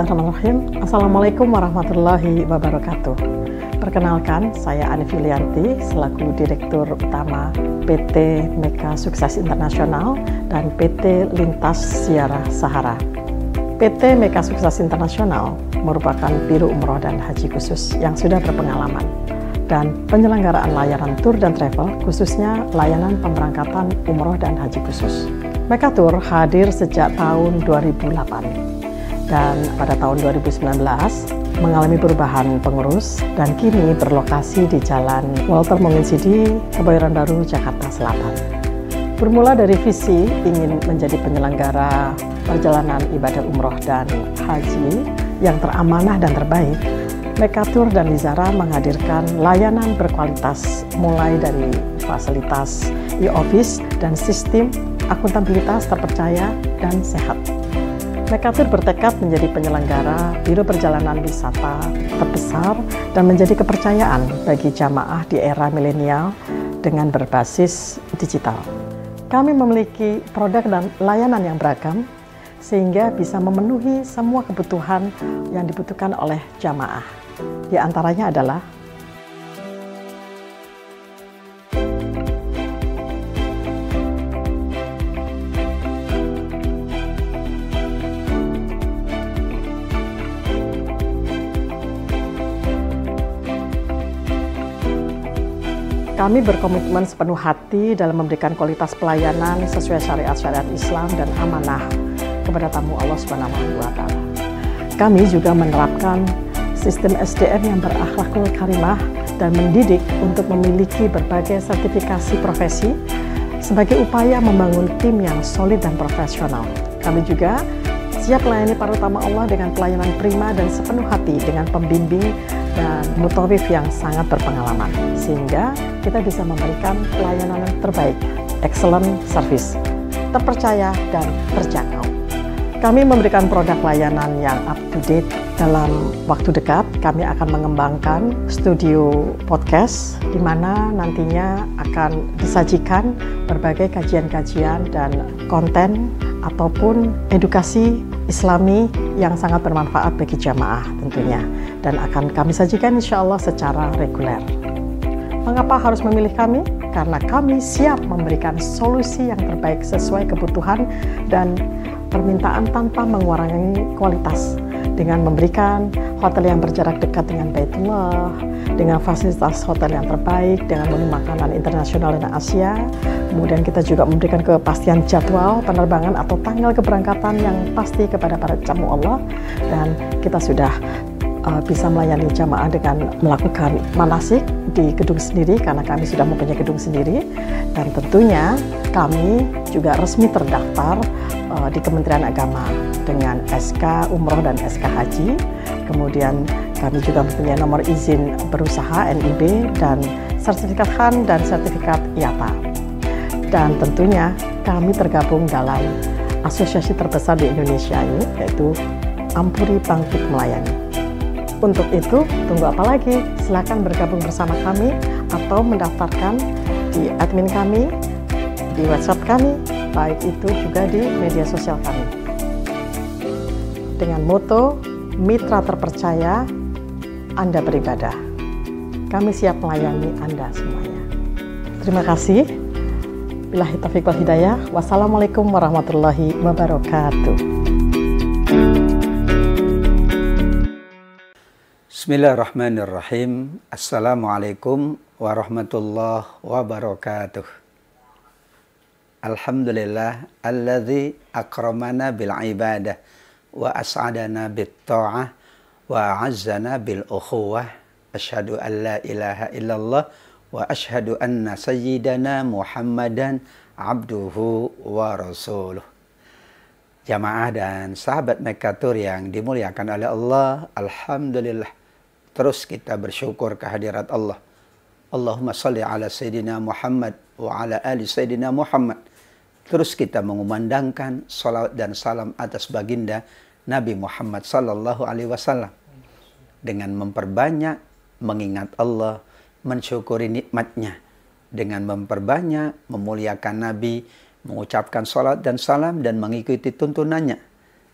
Bismillahirrahmanirrahim. Assalamualaikum warahmatullahi wabarakatuh. Perkenalkan, saya Ani Filianti selaku Direktur Utama PT Meka Sukses Internasional dan PT Lintas Ziarah Sahara. PT Meka Sukses Internasional merupakan biro umroh dan haji khusus yang sudah berpengalaman dan penyelenggaraan layanan tur dan travel, khususnya layanan pemberangkatan umroh dan haji khusus. Meka Tour hadir sejak tahun 2008. Dan pada tahun 2019 mengalami perubahan pengurus dan kini berlokasi di Jalan Walter Monginsidi, Kebayoran Baru, Jakarta Selatan. Bermula dari visi ingin menjadi penyelenggara perjalanan ibadah umroh dan haji yang teramanah dan terbaik, Meka Tour dan Lizara menghadirkan layanan berkualitas mulai dari fasilitas e-office dan sistem akuntabilitas terpercaya dan sehat. Meka Tour bertekad menjadi penyelenggara biro perjalanan wisata terbesar dan menjadi kepercayaan bagi jamaah di era milenial dengan berbasis digital. Kami memiliki produk dan layanan yang beragam sehingga bisa memenuhi semua kebutuhan yang dibutuhkan oleh jamaah. Di antaranya adalah kami berkomitmen sepenuh hati dalam memberikan kualitas pelayanan sesuai syariat-syariat Islam dan amanah kepada tamu Allah Subhanahu wa Ta'ala. Kami juga menerapkan sistem SDM yang berakhlakul karimah dan mendidik untuk memiliki berbagai sertifikasi profesi sebagai upaya membangun tim yang solid dan profesional. Kami juga siap melayani para tamu Allah dengan pelayanan prima dan sepenuh hati dengan pembimbing dan mutawif yang sangat berpengalaman, sehingga kita bisa memberikan pelayanan yang terbaik, excellent service, terpercaya dan terjangkau. Kami memberikan produk layanan yang up to date. Dalam waktu dekat, kami akan mengembangkan studio podcast, di mana nantinya akan disajikan berbagai kajian-kajian dan konten ataupun edukasi Islami yang sangat bermanfaat bagi jamaah tentunya, dan akan kami sajikan insya Allah secara reguler. Mengapa harus memilih kami? Karena kami siap memberikan solusi yang terbaik sesuai kebutuhan dan permintaan tanpa mengurangi kualitas, dengan memberikan hotel yang berjarak dekat dengan Baitullah, dengan fasilitas hotel yang terbaik, dengan menu makanan internasional dan Asia. Kemudian kita juga memberikan kepastian jadwal penerbangan atau tanggal keberangkatan yang pasti kepada para tamu Allah, dan kita sudah bisa melayani jamaah dengan melakukan manasik di gedung sendiri karena kami sudah mempunyai gedung sendiri, dan tentunya kami juga resmi terdaftar di Kementerian Agama dengan SK Umroh dan SK Haji. Kemudian kami juga mempunyai nomor izin berusaha NIB dan sertifikat HAN dan sertifikat IATA. Dan tentunya kami tergabung dalam asosiasi terbesar di Indonesia ini, yaitu Ampuri Bangkit Melayani. Untuk itu, tunggu apa lagi? Silakan bergabung bersama kami atau mendaftarkan di admin kami, di WhatsApp kami, baik itu juga di media sosial kami. Dengan moto, mitra terpercaya, Anda beribadah. Kami siap melayani Anda semuanya. Terima kasih. Billahi taufiq wal hidayah. Wassalamualaikum warahmatullahi wabarakatuh. Bismillahirrahmanirrahim. Assalamualaikum warahmatullahi wabarakatuh. Alhamdulillah alladzi akramana bil ibadah wa as'adana bit ta'ah wa a'azzana bil ukhuwah. Asyhadu an la ilaha illallah wa asyhadu anna sayyidana Muhammadan abduhu wa rasuluh. Jamaah dan sahabat Meka Tour yang dimuliakan oleh Allah, alhamdulillah, terus kita bersyukur kehadirat Allah. Allahumma salli ala Sayyidina Muhammad wa ala ali Sayyidina Muhammad. Terus kita mengumandangkan salawat dan salam atas baginda Nabi Muhammad sallallahu alaihi wasallam dengan memperbanyak mengingat Allah, mensyukuri nikmatnya, dengan memperbanyak memuliakan Nabi, mengucapkan salat dan salam dan mengikuti tuntunannya,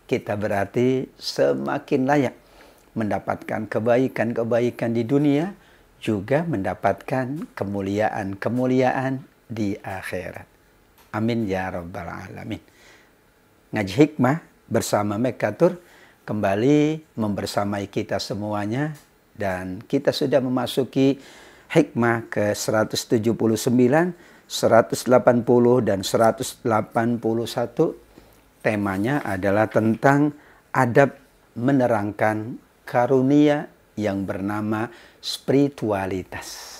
kita berarti semakin layak mendapatkan kebaikan-kebaikan di dunia, juga mendapatkan kemuliaan-kemuliaan di akhirat. Amin ya rabbal alamin. Ngaji hikmah bersama Mekatur kembali membersamai kita semuanya, dan kita sudah memasuki hikmah ke 179, 180 dan 181. Temanya adalah tentang adab menerangkan karunia yang bernama spiritualitas.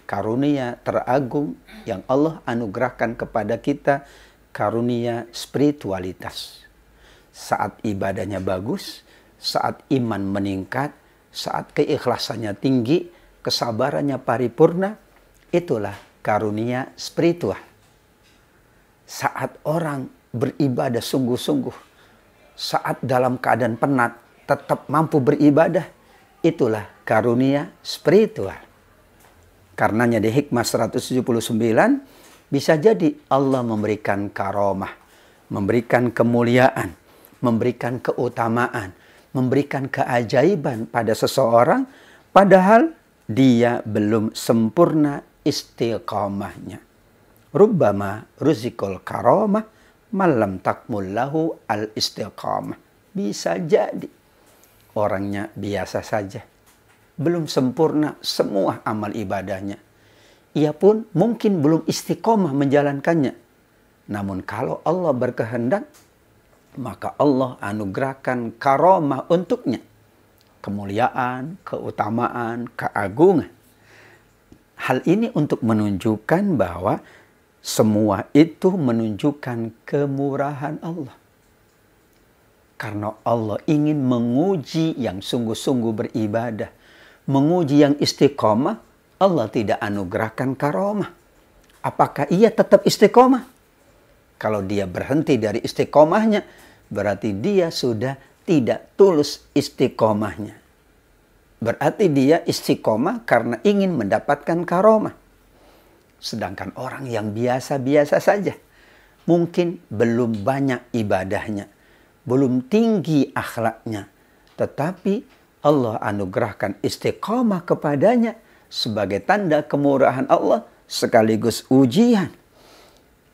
Karunia teragung yang Allah anugerahkan kepada kita, karunia spiritualitas. Saat ibadahnya bagus, saat iman meningkat, saat keikhlasannya tinggi, kesabarannya paripurna, itulah karunia spiritual. Saat orang beribadah sungguh-sungguh, saat dalam keadaan penat tetap mampu beribadah, itulah karunia spiritual. Karenanya di hikmah 179, bisa jadi Allah memberikan karomah, memberikan kemuliaan, memberikan keutamaan, memberikan keajaiban pada seseorang, padahal dia belum sempurna istiqamahnya. Rubbama ruzikul karomah malam takmullahu al istiqamah. Bisa jadi orangnya biasa saja, belum sempurna semua amal ibadahnya. Ia pun mungkin belum istiqomah menjalankannya. Namun kalau Allah berkehendak, maka Allah anugerahkan karomah untuknya. Kemuliaan, keutamaan, keagungan. Hal ini untuk menunjukkan bahwa semua itu menunjukkan kemurahan Allah. Karena Allah ingin menguji yang sungguh-sungguh beribadah, menguji yang istiqomah, Allah tidak anugerahkan karomah. Apakah ia tetap istiqomah? Kalau dia berhenti dari istiqomahnya, berarti dia sudah tidak tulus istiqomahnya. Berarti dia istiqomah karena ingin mendapatkan karomah. Sedangkan orang yang biasa-biasa saja, mungkin belum banyak ibadahnya, belum tinggi akhlaknya, tetapi Allah anugerahkan istiqamah kepadanya sebagai tanda kemurahan Allah sekaligus ujian.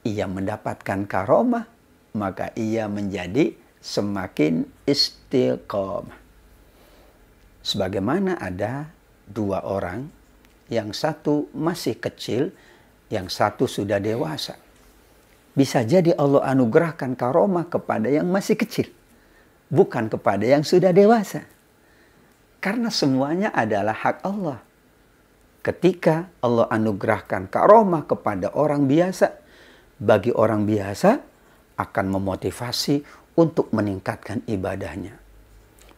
Ia mendapatkan karomah, maka ia menjadi semakin istiqamah. Sebagaimana ada dua orang, yang satu masih kecil, yang satu sudah dewasa. Bisa jadi Allah anugerahkan karomah kepada yang masih kecil, bukan kepada yang sudah dewasa. Karena semuanya adalah hak Allah. Ketika Allah anugerahkan karomah kepada orang biasa, bagi orang biasa akan memotivasi untuk meningkatkan ibadahnya.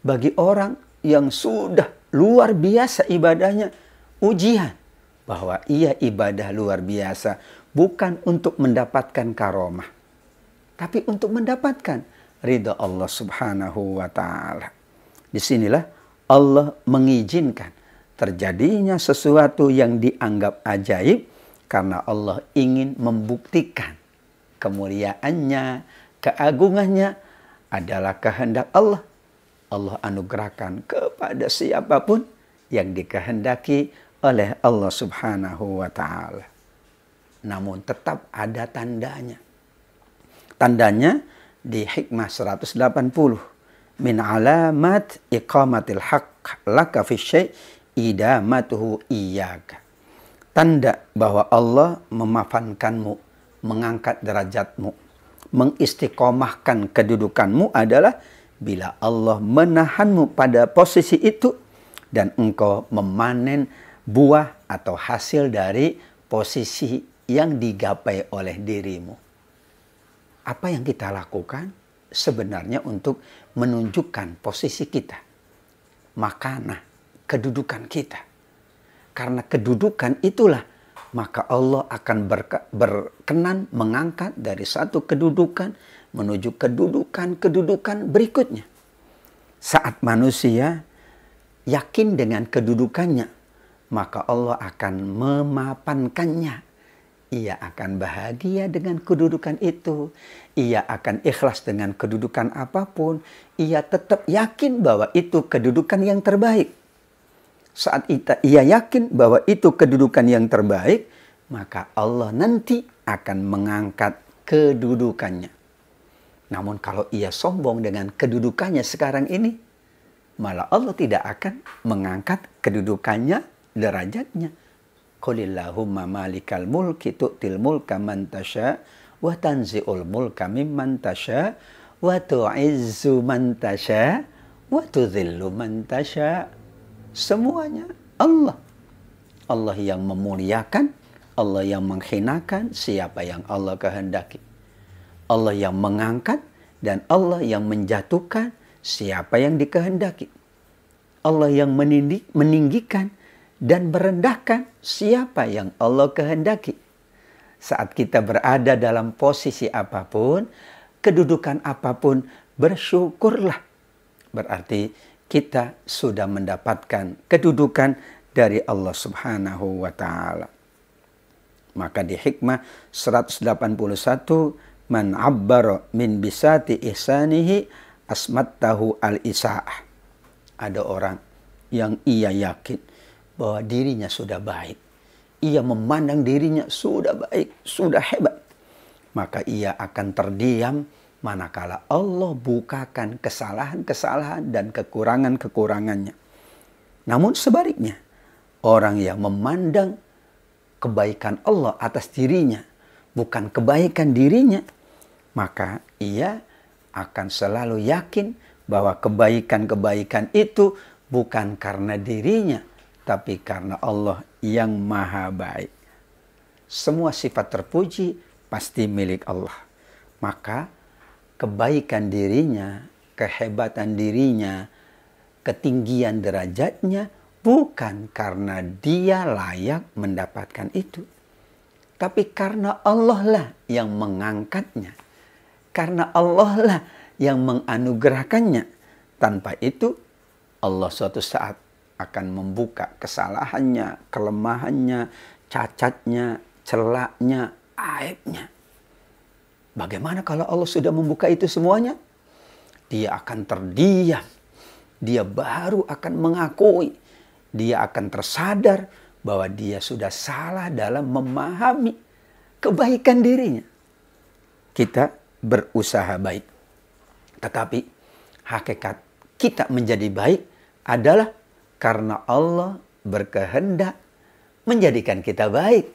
Bagi orang yang sudah luar biasa ibadahnya, ujian bahwa ia ibadah luar biasa bukan untuk mendapatkan karomah, tapi untuk mendapatkan ridha Allah Subhanahu wa Ta'ala. Disinilah Allah mengizinkan terjadinya sesuatu yang dianggap ajaib, karena Allah ingin membuktikan kemuliaannya, keagungannya adalah kehendak Allah. Allah anugerahkan kepada siapapun yang dikehendaki oleh Allah Subhanahu wa Ta'ala. Namun tetap ada tandanya. Tandanya di hikmah 180. Min alamat iqamatil haqq laka fi syai' idamatuhu iyyaka. Tanda bahwa Allah memafankanmu, mengangkat derajatmu, mengistiqomahkan kedudukanmu adalah bila Allah menahanmu pada posisi itu dan engkau memanen buah atau hasil dari posisi yang digapai oleh dirimu. Apa yang kita lakukan sebenarnya untuk menunjukkan posisi kita, makanah, kedudukan kita. Karena kedudukan itulah maka Allah akan berkenan mengangkat dari satu kedudukan menuju kedudukan berikutnya. Saat manusia yakin dengan kedudukannya, maka Allah akan memapankannya, ia akan bahagia dengan kedudukan itu. Ia akan ikhlas dengan kedudukan apapun. Ia tetap yakin bahwa itu kedudukan yang terbaik. Saat ia yakin bahwa itu kedudukan yang terbaik, maka Allah nanti akan mengangkat kedudukannya. Namun kalau ia sombong dengan kedudukannya sekarang ini, malah Allah tidak akan mengangkat kedudukannya, derajatnya. Qulillahumma malikal mulki tu'til mulka man tasha wa tanzi'ul mulka mimman tasha wa tu'izzu man tasha wa tudhillu man tasha. Semuanya Allah. Allah yang memuliakan, Allah yang menghinakan siapa yang Allah kehendaki. Allah yang mengangkat dan Allah yang menjatuhkan siapa yang dikehendaki. Allah yang meninggikan dan merendahkan siapa yang Allah kehendaki. Saat kita berada dalam posisi apapun, kedudukan apapun, bersyukurlah. Berarti kita sudah mendapatkan kedudukan dari Allah Subhanahu wa ta'ala. Maka di hikmah 181, man abbara min bisati ihsanihi asmattahu al-isa'ah. Ada orang yang ia yakin bahwa dirinya sudah baik. Ia memandang dirinya sudah baik, sudah hebat. Maka ia akan terdiam manakala Allah bukakan kesalahan-kesalahan dan kekurangan-kekurangannya. Namun sebaliknya, orang yang memandang kebaikan Allah atas dirinya, bukan kebaikan dirinya, maka ia akan selalu yakin bahwa kebaikan-kebaikan itu bukan karena dirinya, tapi karena Allah yang maha baik. Semua sifat terpuji pasti milik Allah. Maka kebaikan dirinya, kehebatan dirinya, ketinggian derajatnya bukan karena dia layak mendapatkan itu, tapi karena Allah lah yang mengangkatnya. Karena Allah lah yang menganugerahkannya. Tanpa itu Allah suatu saat akan membuka kesalahannya, kelemahannya, cacatnya, celaknya, aibnya. Bagaimana kalau Allah sudah membuka itu semuanya? Dia akan terdiam. Dia baru akan mengakui. Dia akan tersadar bahwa dia sudah salah dalam memahami kebaikan dirinya. Kita berusaha baik. Tetapi hakikat kita menjadi baik adalah karena Allah berkehendak menjadikan kita baik.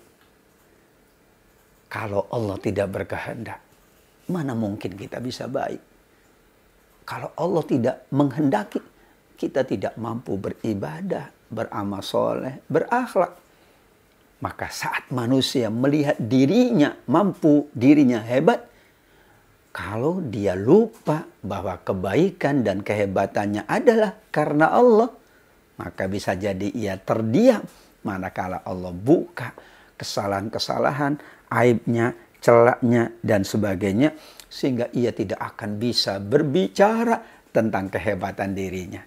Kalau Allah tidak berkehendak, mana mungkin kita bisa baik? Kalau Allah tidak menghendaki, kita tidak mampu beribadah, beramal soleh, berakhlak. Maka saat manusia melihat dirinya mampu, dirinya hebat, kalau dia lupa bahwa kebaikan dan kehebatannya adalah karena Allah, maka bisa jadi ia terdiam manakala Allah buka kesalahan-kesalahan, aibnya, celaknya, dan sebagainya, sehingga ia tidak akan bisa berbicara tentang kehebatan dirinya.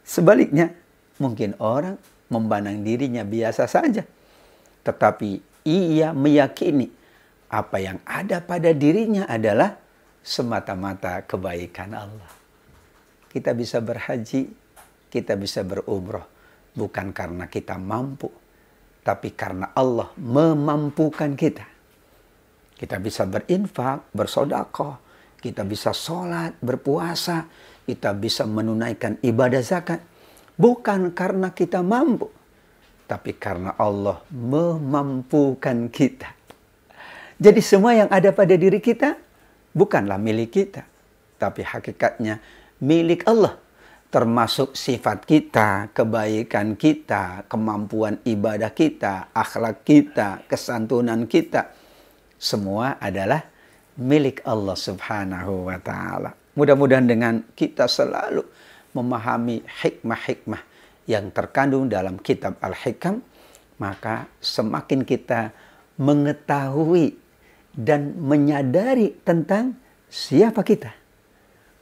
Sebaliknya, mungkin orang memandang dirinya biasa saja, tetapi ia meyakini apa yang ada pada dirinya adalah semata-mata kebaikan Allah. Kita bisa berhaji, kita bisa berumroh, bukan karena kita mampu, tapi karena Allah memampukan kita. Kita bisa berinfak, bersedekah, kita bisa sholat, berpuasa, kita bisa menunaikan ibadah zakat, bukan karena kita mampu, tapi karena Allah memampukan kita. Jadi semua yang ada pada diri kita bukanlah milik kita, tapi hakikatnya milik Allah. Termasuk sifat kita, kebaikan kita, kemampuan ibadah kita, akhlak kita, kesantunan kita. Semua adalah milik Allah Subhanahu wa ta'ala. Mudah-mudahan dengan kita selalu memahami hikmah-hikmah yang terkandung dalam kitab Al-Hikam, maka semakin kita mengetahui dan menyadari tentang siapa kita.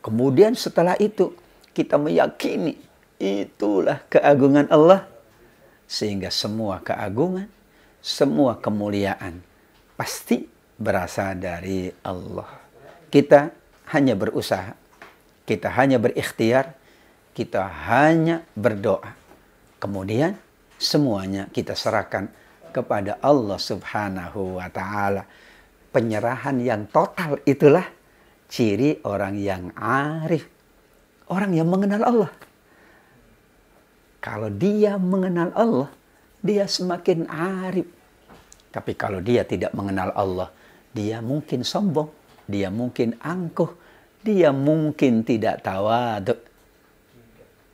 Kemudian setelah itu kita meyakini itulah keagungan Allah, sehingga semua keagungan, semua kemuliaan pasti berasal dari Allah. Kita hanya berusaha, kita hanya berikhtiar, kita hanya berdoa. Kemudian semuanya kita serahkan kepada Allah Subhanahu wa Ta'ala. Penyerahan yang total itulah ciri orang yang arif, orang yang mengenal Allah. Kalau dia mengenal Allah, dia semakin arif. Tapi kalau dia tidak mengenal Allah, dia mungkin sombong, dia mungkin angkuh, dia mungkin tidak tawadhu.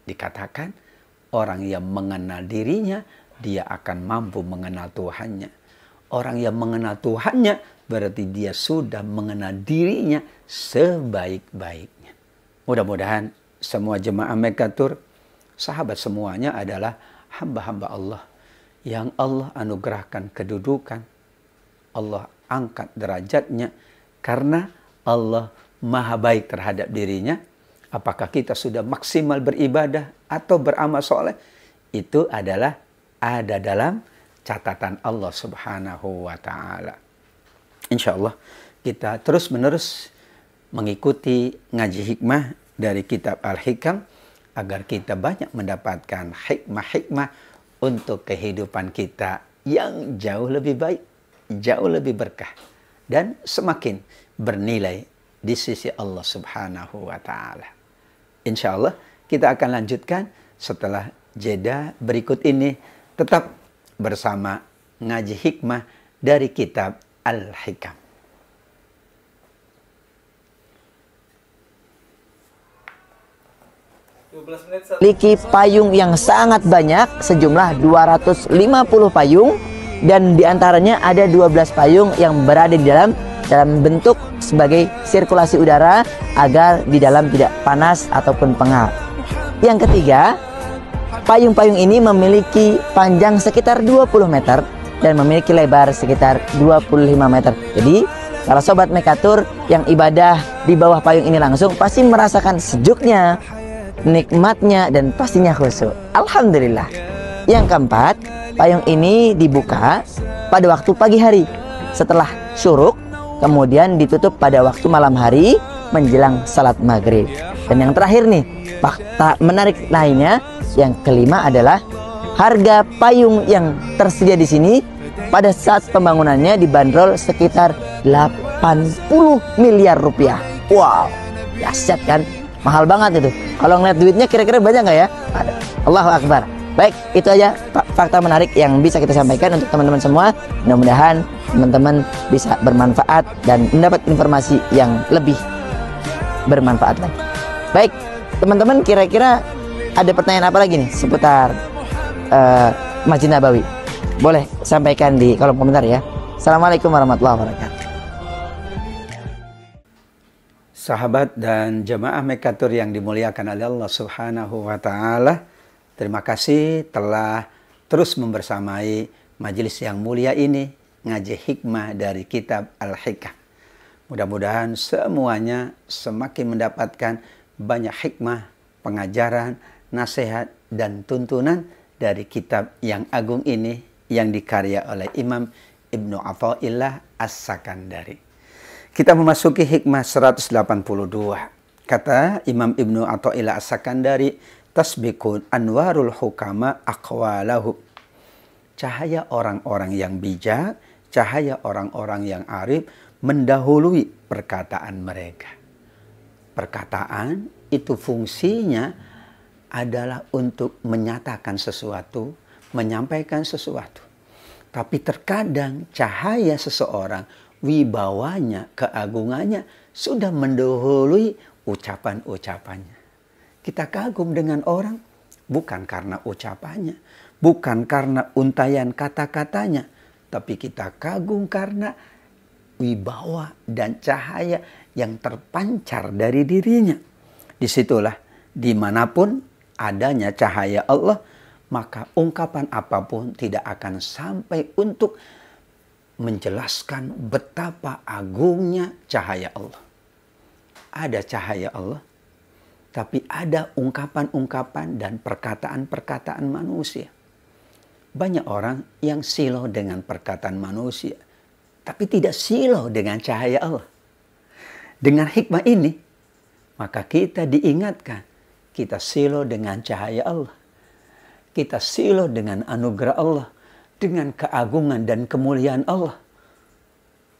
Dikatakan orang yang mengenal dirinya, dia akan mampu mengenal Tuhannya. Orang yang mengenal Tuhannya berarti dia sudah mengenal dirinya sebaik-baiknya. Mudah-mudahan semua jemaah Mekatur, sahabat semuanya adalah hamba-hamba Allah yang Allah anugerahkan kedudukan, Allah angkat derajatnya karena Allah maha baik terhadap dirinya. Apakah kita sudah maksimal beribadah atau beramal soleh, itu adalah ada dalam catatan Allah Subhanahu wa Ta'ala. Insya Allah kita terus menerus mengikuti ngaji hikmah dari kitab Al-Hikam agar kita banyak mendapatkan hikmah-hikmah untuk kehidupan kita yang jauh lebih baik, jauh lebih berkah, dan semakin bernilai di sisi Allah Subhanahu wa Ta'ala. Insya Allah kita akan lanjutkan setelah jeda berikut ini. Tetap bersama ngaji hikmah dari kitab Al-Hikam. Memiliki payung yang sangat banyak, sejumlah 250 payung, dan diantaranya ada 12 payung yang berada di dalam bentuk sebagai sirkulasi udara agar di dalam tidak panas ataupun pengap. Yang ketiga, payung-payung ini memiliki panjang sekitar 20 meter dan memiliki lebar sekitar 25 meter. Jadi, kalau sobat Mekatur yang ibadah di bawah payung ini langsung pasti merasakan sejuknya, nikmatnya, dan pastinya khusyuk. Alhamdulillah. Yang keempat, payung ini dibuka pada waktu pagi hari setelah syuruk, kemudian ditutup pada waktu malam hari menjelang salat maghrib. Dan yang terakhir nih, fakta menarik lainnya, yang kelima adalah harga payung yang tersedia di sini pada saat pembangunannya dibanderol sekitar 80 miliar rupiah. Wow, dahsyat kan? Mahal banget itu. Kalau ngeliat duitnya kira-kira banyak nggak ya? Ada. Allahu Akbar. Baik, itu aja fakta menarik yang bisa kita sampaikan untuk teman-teman semua. Mudah-mudahan teman-teman bisa bermanfaat dan mendapat informasi yang lebih bermanfaat lagi. Baik, teman-teman, kira-kira ada pertanyaan apa lagi nih seputar Masjid Nabawi? Boleh sampaikan di kolom komentar ya. Assalamualaikum warahmatullahi wabarakatuh. Sahabat dan jemaah Mekatur yang dimuliakan oleh Allah Subhanahu wa Ta'ala, terima kasih telah terus membersamai majelis yang mulia ini, ngaji hikmah dari kitab Al-Hikam. Mudah-mudahan semuanya semakin mendapatkan banyak hikmah, pengajaran, nasihat, dan tuntunan dari kitab yang agung ini yang dikarya oleh Imam Ibnu Athaillah As-Sakandari. Kita memasuki hikmah 182. Kata Imam Ibnu Athaillah As-Sakandari, tasbikun anwarul hukama aqwalahu. Cahaya orang-orang yang bijak, cahaya orang-orang yang arif mendahului perkataan mereka. Perkataan itu fungsinya adalah untuk menyatakan sesuatu, menyampaikan sesuatu. Tapi terkadang cahaya seseorang, wibawanya, keagungannya sudah mendahului ucapan-ucapannya. Kita kagum dengan orang bukan karena ucapannya, bukan karena untayan kata-katanya, tapi kita kagum karena wibawa dan cahaya yang terpancar dari dirinya. Disitulah dimanapun adanya cahaya Allah, maka ungkapan apapun tidak akan sampai untuk menjelaskan betapa agungnya cahaya Allah. Ada cahaya Allah, tapi ada ungkapan-ungkapan dan perkataan-perkataan manusia. Banyak orang yang silau dengan perkataan manusia. tapi tidak silau dengan cahaya Allah. Dengan hikmah ini, maka kita diingatkan, kita silau dengan cahaya Allah. Kita silau dengan anugerah Allah, dengan keagungan dan kemuliaan Allah.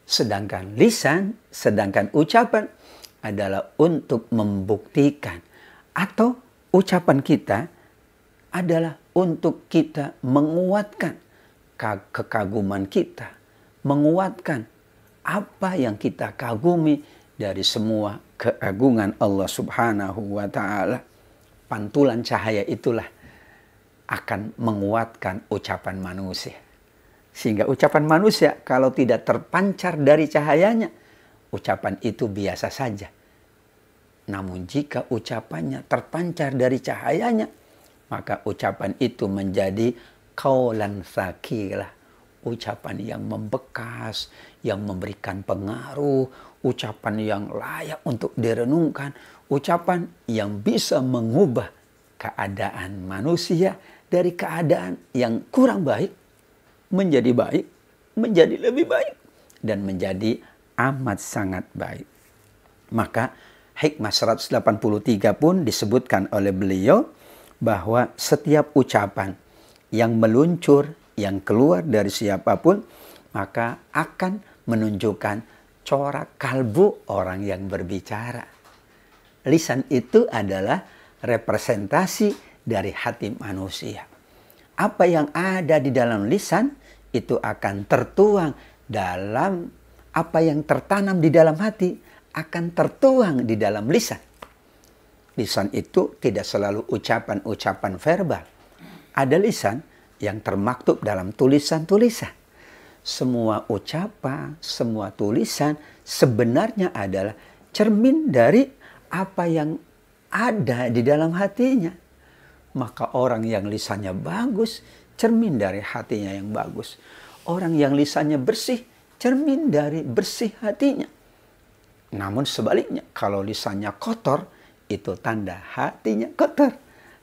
Sedangkan lisan, sedangkan ucapan adalah untuk membuktikan, atau ucapan kita adalah untuk kita menguatkan kekaguman kita, menguatkan apa yang kita kagumi dari semua keagungan Allah Subhanahu wa Ta'ala. Pantulan cahaya itulah akan menguatkan ucapan manusia. Sehingga ucapan manusia kalau tidak terpancar dari cahayanya, ucapan itu biasa saja. Namun jika ucapannya terpancar dari cahayanya, maka ucapan itu menjadi qaulan tsaqilah, ucapan yang membekas, yang memberikan pengaruh, ucapan yang layak untuk direnungkan, ucapan yang bisa mengubah keadaan manusia dari keadaan yang kurang baik menjadi baik, menjadi lebih baik, dan menjadi amat sangat baik. Maka hikmah 183 pun disebutkan oleh beliau bahwa setiap ucapan yang meluncur, yang keluar dari siapapun, maka akan menunjukkan corak kalbu orang yang berbicara. Lisan itu adalah representasi dari hati manusia. Apa yang ada di dalam lisan itu akan tertuang dalam apa yang tertanam di dalam hati, akan tertuang di dalam lisan. Lisan itu tidak selalu ucapan-ucapan verbal. Ada lisan yang termaktub dalam tulisan-tulisan. Semua ucapan, semua tulisan sebenarnya adalah cermin dari apa yang ada di dalam hatinya. Maka orang yang lisannya bagus, cermin dari hatinya yang bagus. Orang yang lisannya bersih, cermin dari bersih hatinya. Namun sebaliknya, kalau lisannya kotor, itu tanda hatinya kotor.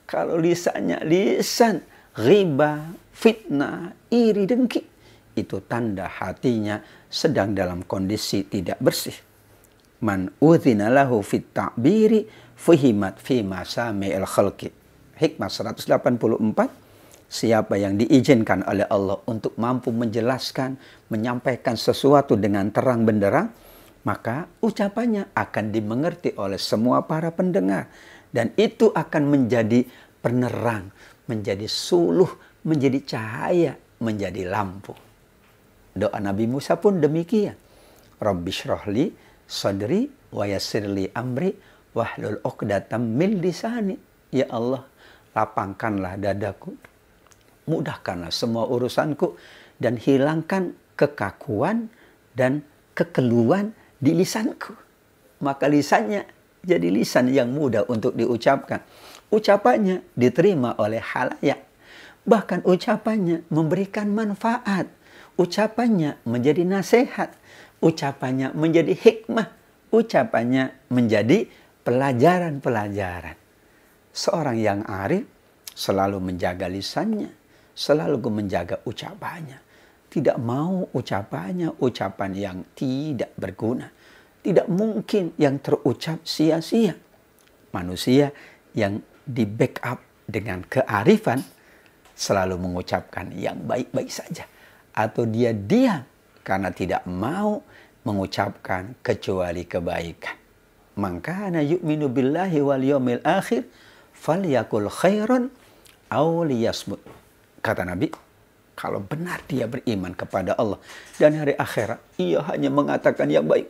Kalau lisannya lisan riba, fitnah, iri, dengki, itu tanda hatinya sedang dalam kondisi tidak bersih. Man udzina lahu fit ta'biri fuhimat fi masami'il khalqi. Hikmah 184, siapa yang diizinkan oleh Allah untuk mampu menjelaskan, menyampaikan sesuatu dengan terang benderang, maka ucapannya akan dimengerti oleh semua para pendengar. Dan itu akan menjadi penerang, menjadi suluh, menjadi cahaya, menjadi lampu. Doa Nabi Musa pun demikian. Rabbi syrahli sadri wa yassirli amri wahlul 'uqdatam min lisani. Ya Allah, lapangkanlah dadaku, mudahkanlah semua urusanku, dan hilangkan kekakuan dan kekeluhan di lisanku. Maka lisannya jadi lisan yang mudah untuk diucapkan. Ucapannya diterima oleh halayak. Bahkan ucapannya memberikan manfaat. Ucapannya menjadi nasihat. Ucapannya menjadi hikmah. Ucapannya menjadi pelajaran-pelajaran. Seorang yang arif selalu menjaga lisannya, selalu menjaga ucapannya. Tidak mau ucapannya ucapan yang tidak berguna. Tidak mungkin yang terucap sia-sia. Manusia yang di backup dengan kearifan selalu mengucapkan yang baik-baik saja. Atau dia diam karena tidak mau mengucapkan kecuali kebaikan. Maka ana yu'minu billahi wal yawmil akhir falyakul khairan aw liyasmut. Kata Nabi, kalau benar dia beriman kepada Allah dan hari akhirat, ia hanya mengatakan yang baik.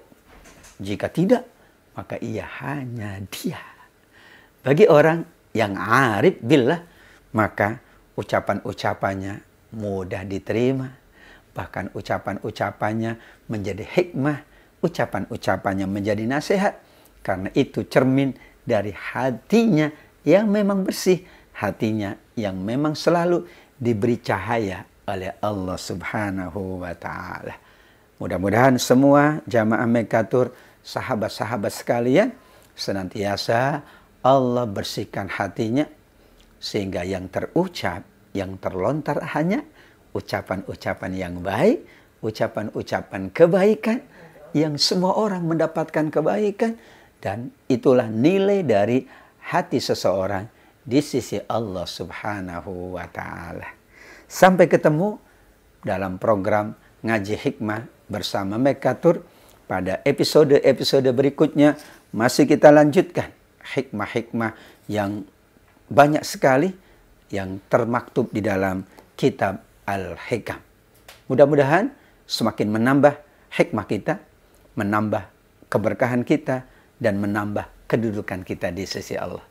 Jika tidak, maka ia hanya diam. Bagi orang yang arif billah, maka ucapan-ucapannya mudah diterima. Bahkan ucapan-ucapannya menjadi hikmah, ucapan-ucapannya menjadi nasihat. Karena itu cermin dari hatinya yang memang bersih, hatinya yang memang selalu diberi cahaya oleh Allah Subhanahu wa Ta'ala. Mudah-mudahan semua jamaah Mekatur, sahabat-sahabat sekalian, senantiasa Allah bersihkan hatinya, sehingga yang terucap, yang terlontar hanya ucapan-ucapan yang baik, ucapan-ucapan kebaikan yang semua orang mendapatkan kebaikan, dan itulah nilai dari hati seseorang di sisi Allah Subhanahu wa Ta'ala. Sampai ketemu dalam program Ngaji Hikmah bersama Mekatur pada episode-episode berikutnya. Masih kita lanjutkan hikmah-hikmah yang banyak sekali yang termaktub di dalam kitab Al-Hikam. Mudah-mudahan semakin menambah hikmah kita, menambah keberkahan kita, dan menambah kedudukan kita di sisi Allah.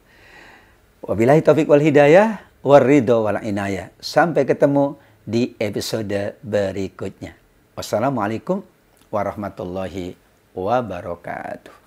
Wabillahi taufiq wal hidayah, waridho wal inayah. Sampai ketemu di episode berikutnya. Wassalamualaikum warahmatullahi wabarakatuh.